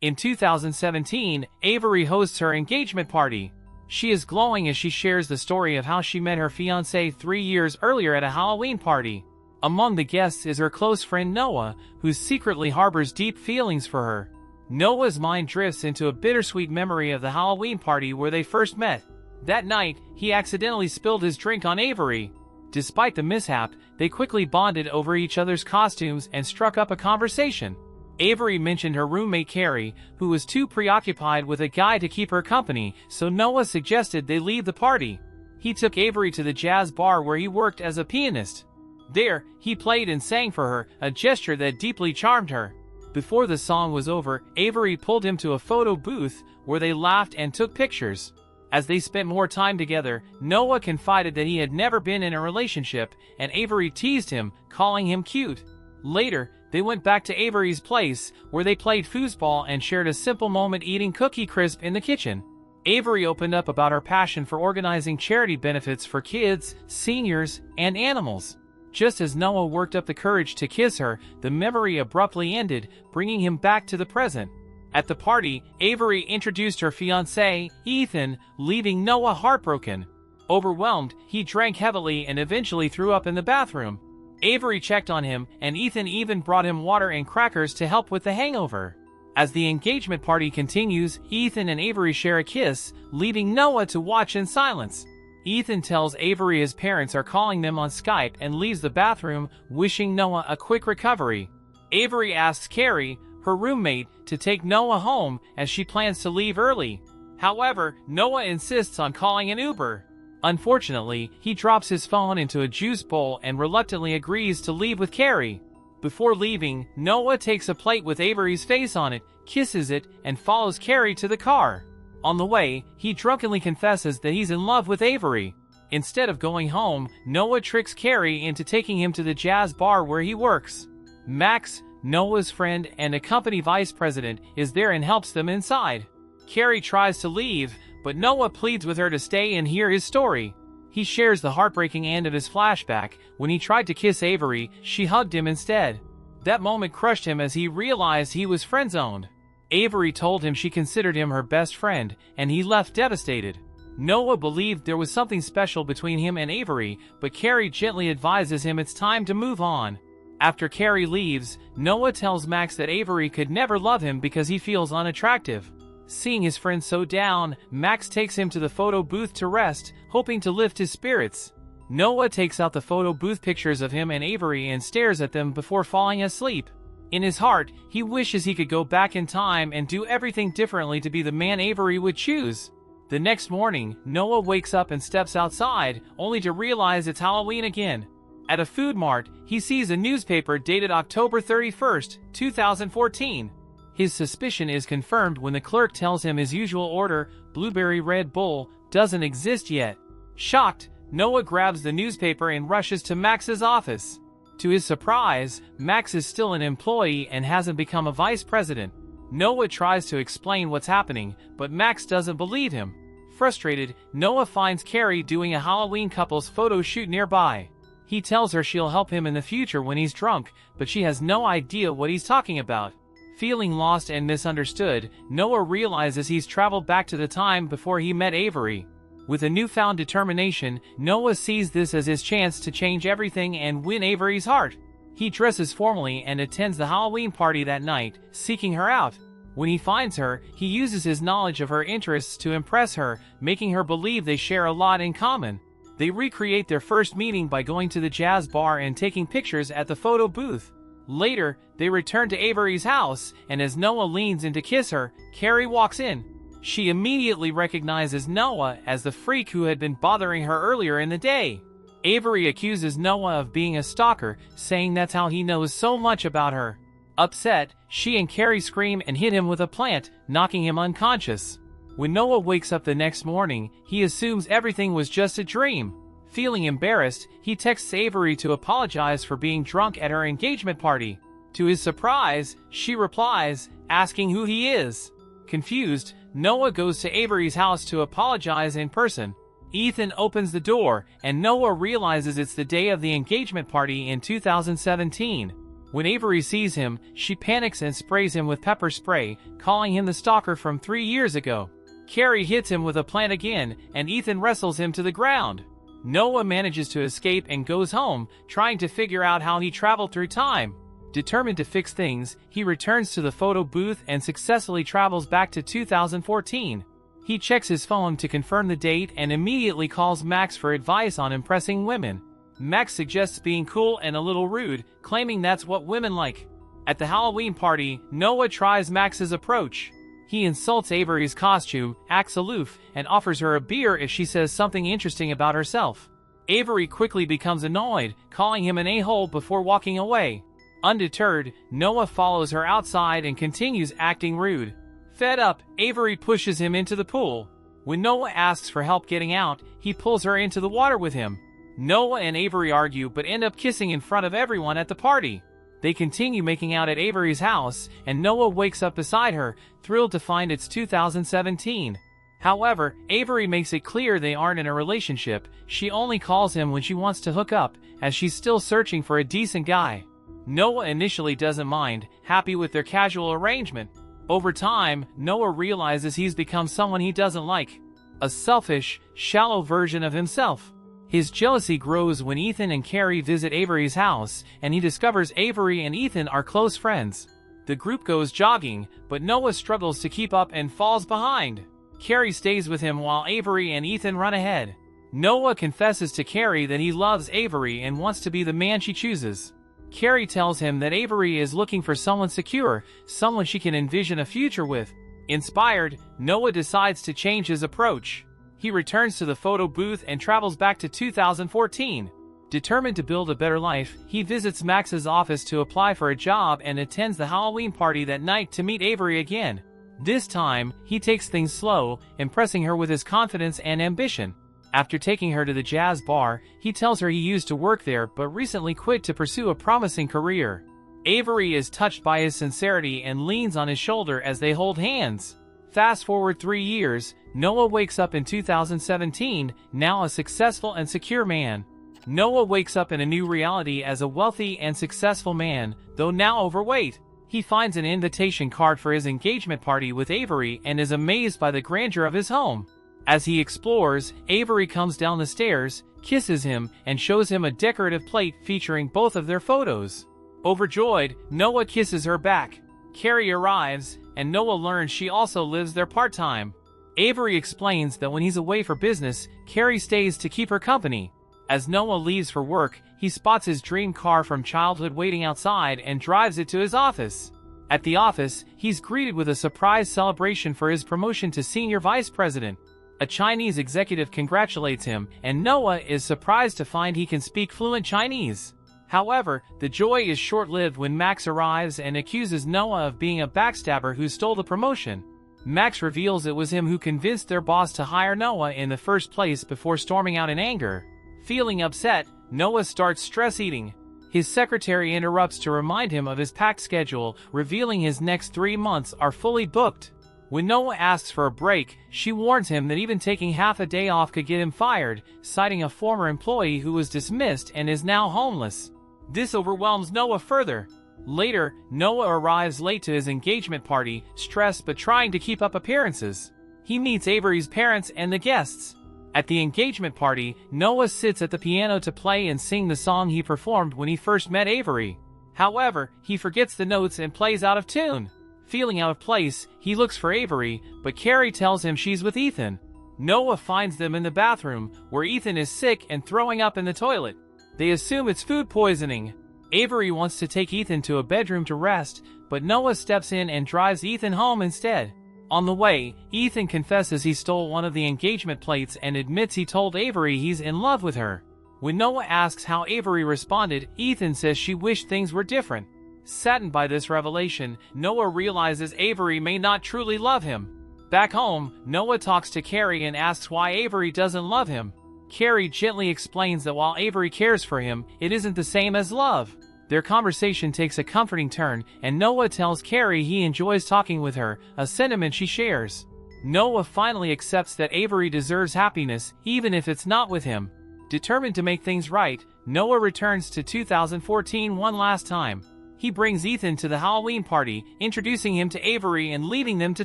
In 2017, Avery hosts her engagement party. She is glowing as she shares the story of how she met her fiancé 3 years earlier at a Halloween party. Among the guests is her close friend Noah, who secretly harbors deep feelings for her. Noah's mind drifts into a bittersweet memory of the Halloween party where they first met. That night, he accidentally spilled his drink on Avery. Despite the mishap, they quickly bonded over each other's costumes and struck up a conversation. Avery mentioned her roommate Carrie, who was too preoccupied with a guy to keep her company, so Noah suggested they leave the party. He took Avery to the jazz bar where he worked as a pianist. There, he played and sang for her, a gesture that deeply charmed her. Before the song was over, Avery pulled him to a photo booth, where they laughed and took pictures. As they spent more time together, Noah confided that he had never been in a relationship, and Avery teased him, calling him cute. Later, they went back to Avery's place, where they played foosball and shared a simple moment eating Cookie Crisp in the kitchen. Avery opened up about her passion for organizing charity benefits for kids, seniors, and animals. Just as Noah worked up the courage to kiss her, the memory abruptly ended, bringing him back to the present. At the party, Avery introduced her fiancé, Ethan, leaving Noah heartbroken. Overwhelmed, he drank heavily and eventually threw up in the bathroom. Avery checked on him, and Ethan even brought him water and crackers to help with the hangover. As the engagement party continues, Ethan and Avery share a kiss, leaving Noah to watch in silence. Ethan tells Avery his parents are calling them on Skype and leaves the bathroom, wishing Noah a quick recovery. Avery asks Carrie, her roommate, to take Noah home as she plans to leave early. However, Noah insists on calling an Uber. Unfortunately, he drops his phone into a juice bowl and reluctantly agrees to leave with Carrie. Before leaving, Noah takes a plate with Avery's face on it, kisses it, and follows Carrie to the car. On the way, he drunkenly confesses that he's in love with Avery. Instead of going home, Noah tricks Carrie into taking him to the jazz bar where he works. Max, Noah's friend and a company vice president, is there and helps them inside. Carrie tries to leave, but Noah pleads with her to stay and hear his story. He shares the heartbreaking end of his flashback. When he tried to kiss Avery, she hugged him instead. That moment crushed him as he realized he was friend-zoned. Avery told him she considered him her best friend, and he left devastated. Noah believed there was something special between him and Avery, but Carrie gently advises him it's time to move on. After Carrie leaves, Noah tells Max that Avery could never love him because he feels unattractive. Seeing his friend so down, Max takes him to the photo booth to rest, hoping to lift his spirits. Noah takes out the photo booth pictures of him and Avery and stares at them before falling asleep. In his heart, he wishes he could go back in time and do everything differently to be the man Avery would choose. The next morning, Noah wakes up and steps outside, only to realize it's Halloween again. At a food mart, he sees a newspaper dated October 31st, 2014. His suspicion is confirmed when the clerk tells him his usual order, blueberry Red Bull, doesn't exist yet. Shocked, Noah grabs the newspaper and rushes to Max's office. To his surprise, Max is still an employee and hasn't become a vice president. Noah tries to explain what's happening, but Max doesn't believe him. Frustrated, Noah finds Carrie doing a Halloween couple's photo shoot nearby. He tells her she'll help him in the future when he's drunk, but she has no idea what he's talking about. Feeling lost and misunderstood, Noah realizes he's traveled back to the time before he met Avery. With a newfound determination, Noah sees this as his chance to change everything and win Avery's heart. He dresses formally and attends the Halloween party that night, seeking her out. When he finds her, he uses his knowledge of her interests to impress her, making her believe they share a lot in common. They recreate their first meeting by going to the jazz bar and taking pictures at the photo booth. Later, they return to Avery's house, and as Noah leans in to kiss her, Carrie walks in. She immediately recognizes Noah as the freak who had been bothering her earlier in the day. Avery accuses Noah of being a stalker, saying that's how he knows so much about her. Upset, she and Carrie scream and hit him with a plant, knocking him unconscious. When Noah wakes up the next morning, he assumes everything was just a dream. Feeling embarrassed, he texts Avery to apologize for being drunk at her engagement party. To his surprise, she replies, asking who he is. Confused, Noah goes to Avery's house to apologize in person. Ethan opens the door, and Noah realizes it's the day of the engagement party in 2017. When Avery sees him, she panics and sprays him with pepper spray, calling him the stalker from 3 years ago. Carrie hits him with a plant again, and Ethan wrestles him to the ground. Noah manages to escape and goes home, trying to figure out how he traveled through time. Determined to fix things, he returns to the photo booth and successfully travels back to 2014. He checks his phone to confirm the date and immediately calls Max for advice on impressing women. Max suggests being cool and a little rude, claiming that's what women like. At the Halloween party, Noah tries Max's approach. He insults Avery's costume, acts aloof, and offers her a beer if she says something interesting about herself. Avery quickly becomes annoyed, calling him an a-hole before walking away. Undeterred, Noah follows her outside and continues acting rude. Fed up, Avery pushes him into the pool. When Noah asks for help getting out, he pulls her into the water with him. Noah and Avery argue but end up kissing in front of everyone at the party. They continue making out at Avery's house, and Noah wakes up beside her, thrilled to find it's 2017. However, Avery makes it clear they aren't in a relationship. She only calls him when she wants to hook up, as she's still searching for a decent guy. Noah initially doesn't mind, happy with their casual arrangement. Over time, Noah realizes he's become someone he doesn't like. A selfish, shallow version of himself. His jealousy grows when Ethan and Carrie visit Avery's house, and he discovers Avery and Ethan are close friends. The group goes jogging, but Noah struggles to keep up and falls behind. Carrie stays with him while Avery and Ethan run ahead. Noah confesses to Carrie that he loves Avery and wants to be the man she chooses. Carrie tells him that Avery is looking for someone secure, someone she can envision a future with. Inspired, Noah decides to change his approach. He returns to the photo booth and travels back to 2014. Determined to build a better life, he visits Max's office to apply for a job and attends the Halloween party that night to meet Avery again. This time, he takes things slow, impressing her with his confidence and ambition. After taking her to the jazz bar, he tells her he used to work there but recently quit to pursue a promising career. Avery is touched by his sincerity and leans on his shoulder as they hold hands. Fast forward 3 years, Noah wakes up in 2017, now a successful and secure man. Noah wakes up in a new reality as a wealthy and successful man, though now overweight. He finds an invitation card for his engagement party with Avery and is amazed by the grandeur of his home. As he explores, Avery comes down the stairs, kisses him, and shows him a decorative plate featuring both of their photos. Overjoyed, Noah kisses her back. Carrie arrives, and Noah learns she also lives there part-time. Avery explains that when he's away for business, Carrie stays to keep her company. As Noah leaves for work, he spots his dream car from childhood waiting outside and drives it to his office. At the office, he's greeted with a surprise celebration for his promotion to senior vice president. A Chinese executive congratulates him, and Noah is surprised to find he can speak fluent Chinese. However, the joy is short-lived when Max arrives and accuses Noah of being a backstabber who stole the promotion. Max reveals it was him who convinced their boss to hire Noah in the first place before storming out in anger. Feeling upset, Noah starts stress eating. His secretary interrupts to remind him of his packed schedule, revealing his next 3 months are fully booked. When Noah asks for a break, she warns him that even taking half a day off could get him fired, citing a former employee who was dismissed and is now homeless. This overwhelms Noah further. Later, Noah arrives late to his engagement party, stressed but trying to keep up appearances. He meets Avery's parents and the guests. At the engagement party, Noah sits at the piano to play and sing the song he performed when he first met Avery. However, he forgets the notes and plays out of tune. Feeling out of place, he looks for Avery, but Carrie tells him she's with Ethan. Noah finds them in the bathroom, where Ethan is sick and throwing up in the toilet. They assume it's food poisoning. Avery wants to take Ethan to a bedroom to rest, but Noah steps in and drives Ethan home instead. On the way, Ethan confesses he stole one of the engagement plates and admits he told Avery he's in love with her. When Noah asks how Avery responded, Ethan says she wished things were different. Saddened by this revelation, Noah realizes Avery may not truly love him. Back home, Noah talks to Carrie and asks why Avery doesn't love him. Carrie gently explains that while Avery cares for him, it isn't the same as love. Their conversation takes a comforting turn, and Noah tells Carrie he enjoys talking with her, a sentiment she shares. Noah finally accepts that Avery deserves happiness, even if it's not with him. Determined to make things right, Noah returns to 2014 one last time. He brings Ethan to the Halloween party, introducing him to Avery and leading them to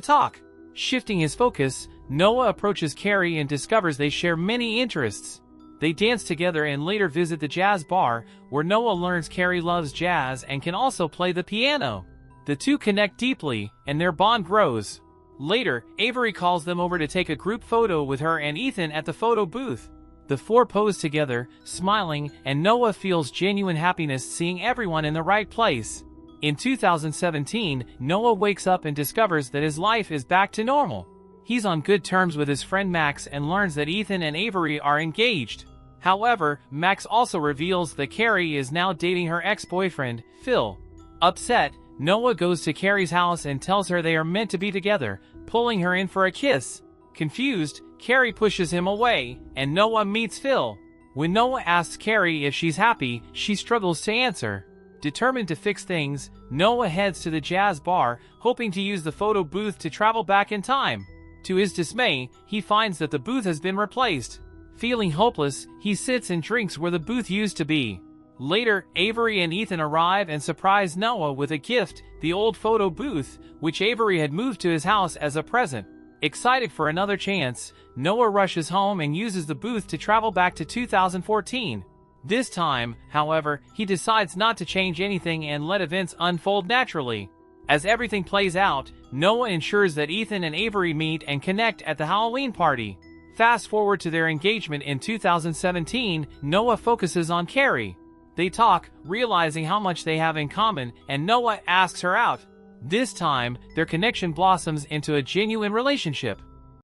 talk. Shifting his focus, Noah approaches Carrie and discovers they share many interests. They dance together and later visit the jazz bar, where Noah learns Carrie loves jazz and can also play the piano. The two connect deeply, and their bond grows. Later, Avery calls them over to take a group photo with her and Ethan at the photo booth. The four pose together, smiling, and Noah feels genuine happiness seeing everyone in the right place. In 2017, Noah wakes up and discovers that his life is back to normal. He's on good terms with his friend Max and learns that Ethan and Avery are engaged. However, Max also reveals that Carrie is now dating her ex-boyfriend, Phil. Upset, Noah goes to Carrie's house and tells her they are meant to be together, pulling her in for a kiss. Confused, Carrie pushes him away, and Noah meets Phil. When Noah asks Carrie if she's happy, she struggles to answer. Determined to fix things, Noah heads to the jazz bar, hoping to use the photo booth to travel back in time. To his dismay, he finds that the booth has been replaced. Feeling hopeless, he sits and drinks where the booth used to be. Later, Avery and Ethan arrive and surprise Noah with a gift, the old photo booth, which Avery had moved to his house as a present. Excited for another chance, Noah rushes home and uses the booth to travel back to 2014. This time, however, he decides not to change anything and let events unfold naturally. As everything plays out, Noah ensures that Ethan and Avery meet and connect at the Halloween party. Fast forward to their engagement in 2017, Noah focuses on Carrie. They talk, realizing how much they have in common, and Noah asks her out. This time, their connection blossoms into a genuine relationship.